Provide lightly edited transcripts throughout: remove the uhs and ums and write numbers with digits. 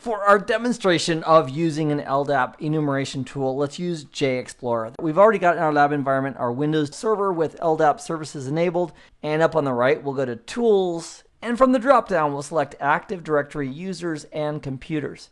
For our demonstration of using an LDAP enumeration tool, let's use JExplorer. We've already got in our lab environment our Windows server with LDAP services enabled, and up on the right we'll go to Tools, and from the drop-down we'll select Active Directory Users and Computers.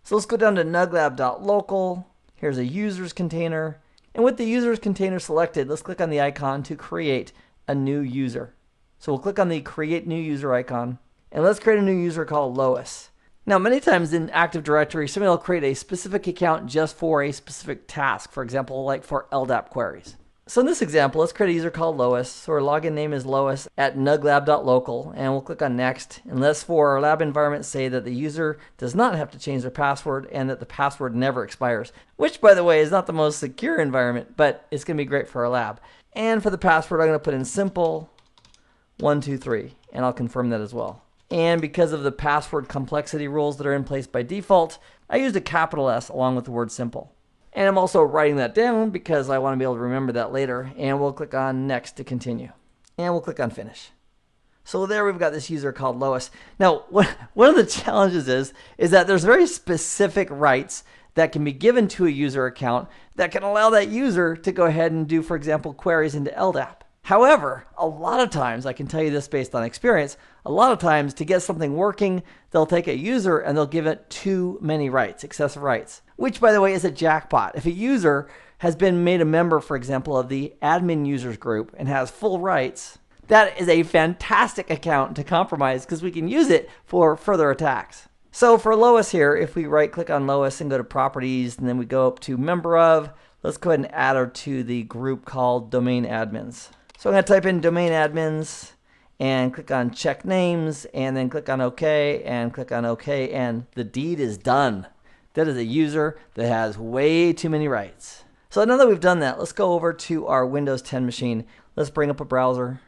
So let's go down to nuglab.local. Here's a users container, and with the users container selected, let's click on the icon to create a new user. So we'll click on the Create New User icon, and let's create a new user called Lois. Now, many times in Active Directory, somebody will create a specific account just for a specific task, for example, like for LDAP queries. So in this example, let's create a user called Lois. So our login name is Lois at nuglab.local, and we'll click on Next. And let's, for our lab environment, say that the user does not have to change their password and that the password never expires, which, by the way, is not the most secure environment, but it's going to be great for our lab. And for the password, I'm going to put in simple 123, and I'll confirm that as well. And because of the password complexity rules that are in place by default, I used a capital S along with the word simple. And I'm also writing that down because I want to be able to remember that later. And we'll click on Next to continue. And we'll click on Finish. So there we've got this user called Lois. Now, one of the challenges is that there's very specific rights that can be given to a user account that can allow that user to go ahead and do, for example, queries into LDAP. However, a lot of times, I can tell you this based on experience, a lot of times to get something working, they'll take a user and they'll give it too many rights, excessive rights, which, by the way, is a jackpot. If a user has been made a member, for example, of the admin users group and has full rights, that is a fantastic account to compromise because we can use it for further attacks. So for Lois here, if we right-click on Lois and go to Properties, and then we go up to Member Of, let's go ahead and add her to the group called Domain Admins. So I'm going to type in domain admins and click on check names and then click on OK and click on OK, and the deed is done. That is a user that has way too many rights. So now that we've done that, let's go over to our Windows 10 machine. Let's bring up a browser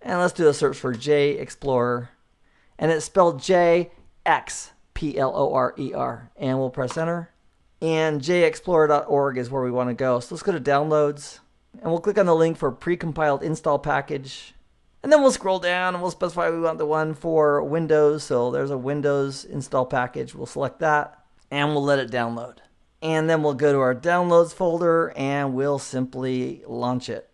and let's do a search for JExplorer, and it's spelled JExplorer, and we'll press enter. And jexplorer.org is where we want to go. So let's go to Downloads. And we'll click on the link for precompiled install package. And then we'll scroll down and we'll specify we want the one for Windows. So there's a Windows install package. We'll select that and we'll let it download. And then we'll go to our downloads folder and we'll simply launch it.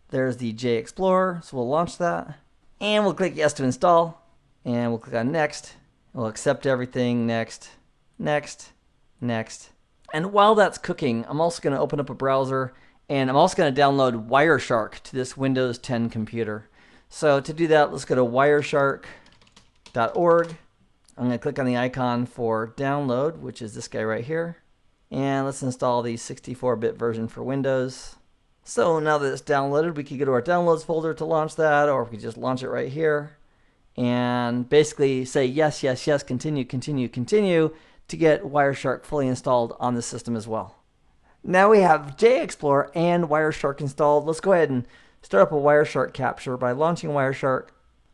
There's the JExplorer. So we'll launch that. And we'll click yes to install. And we'll click on next. We'll accept everything. Next, next, next. And while that's cooking, I'm also going to open up a browser. And I'm also going to download Wireshark to this Windows 10 computer. So to do that, let's go to wireshark.org. I'm going to click on the icon for download, which is this guy right here. And let's install the 64-bit version for Windows. So now that it's downloaded, we could go to our downloads folder to launch that, or we could just launch it right here. And basically say yes, yes, yes, continue, continue, continue to get Wireshark fully installed on the system as well. Now we have JExplorer and Wireshark installed. Let's go ahead and start up a Wireshark capture by launching Wireshark.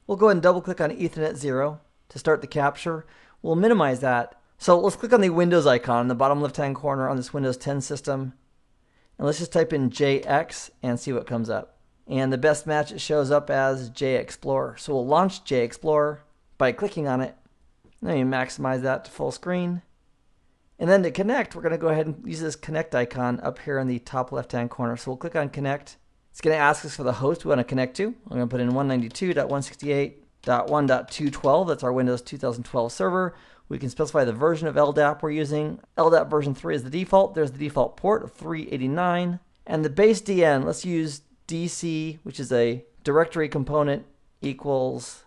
We'll go ahead and double click on Ethernet 0 to start the capture. We'll minimize that. So let's click on the Windows icon in the bottom left hand corner on this Windows 10 system. And let's just type in JX and see what comes up. And the best match, it shows up as JExplorer. So we'll launch JExplorer by clicking on it. Let me maximize that to full screen. And then to connect, we're going to go ahead and use this connect icon up here in the top left-hand corner. So we'll click on connect. It's going to ask us for the host we want to connect to. I'm going to put in 192.168.1.212. That's our Windows 2012 server. We can specify the version of LDAP we're using. LDAP version 3 is the default. There's the default port of 389. And the base DN, let's use DC, which is a directory component, equals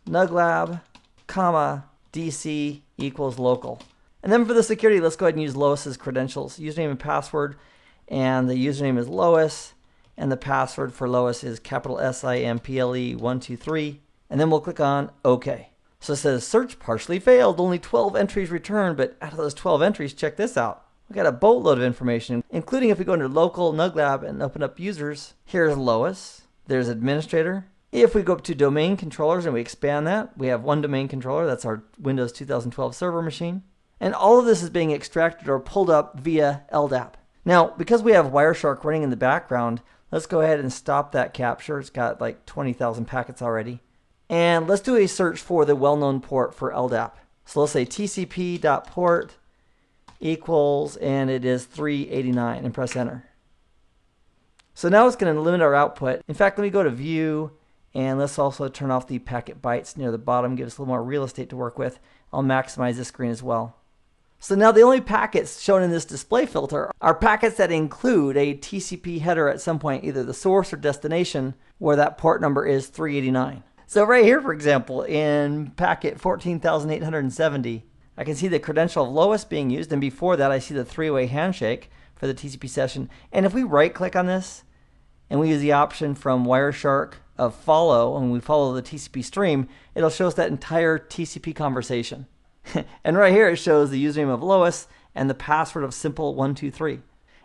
nuglab, comma, DC equals local. And then for the security, let's go ahead and use Lois's credentials, username and password. And the username is Lois, and the password for Lois is capital SIMPLE123. And then we'll click on OK. So it says search partially failed, only 12 entries returned, but out of those 12 entries, check this out. We got a boatload of information, including if we go into local nuglab and open up users. Here's Lois. There's administrator. If we go up to domain controllers and we expand that, we have one domain controller. That's our Windows 2012 server machine. And all of this is being extracted or pulled up via LDAP. Now, because we have Wireshark running in the background, let's go ahead and stop that capture. It's got like 20,000 packets already. And let's do a search for the well-known port for LDAP. So let's say TCP.port equals, and it is 389, and press enter. So now it's going to limit our output. In fact, let me go to view, and let's also turn off the packet bytes near the bottom, give us a little more real estate to work with. I'll maximize this screen as well. So now the only packets shown in this display filter are packets that include a TCP header at some point, either the source or destination, where that port number is 389. So right here, for example, in packet 14,870, I can see the credential of lowest being used, and before that I see the three-way handshake for the TCP session. And if we right-click on this, and we use the option from Wireshark of follow, and we follow the TCP stream, it'll show us that entire TCP conversation. And right here it shows the username of Lois and the password of simple123.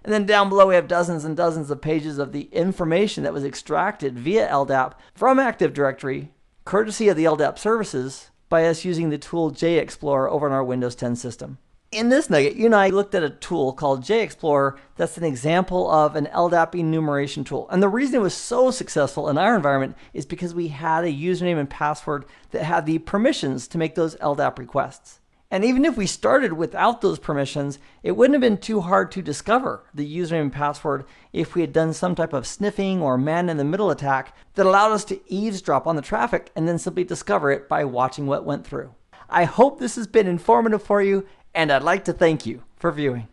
And then down below we have dozens and dozens of pages of the information that was extracted via LDAP from Active Directory, courtesy of the LDAP services, by us using the tool JExplorer over on our Windows 10 system. In this nugget, you and I looked at a tool called JExplorer that's an example of an LDAP enumeration tool. And the reason it was so successful in our environment is because we had a username and password that had the permissions to make those LDAP requests. And even if we started without those permissions, it wouldn't have been too hard to discover the username and password if we had done some type of sniffing or man-in-the-middle attack that allowed us to eavesdrop on the traffic and then simply discover it by watching what went through. I hope this has been informative for you, and I'd like to thank you for viewing.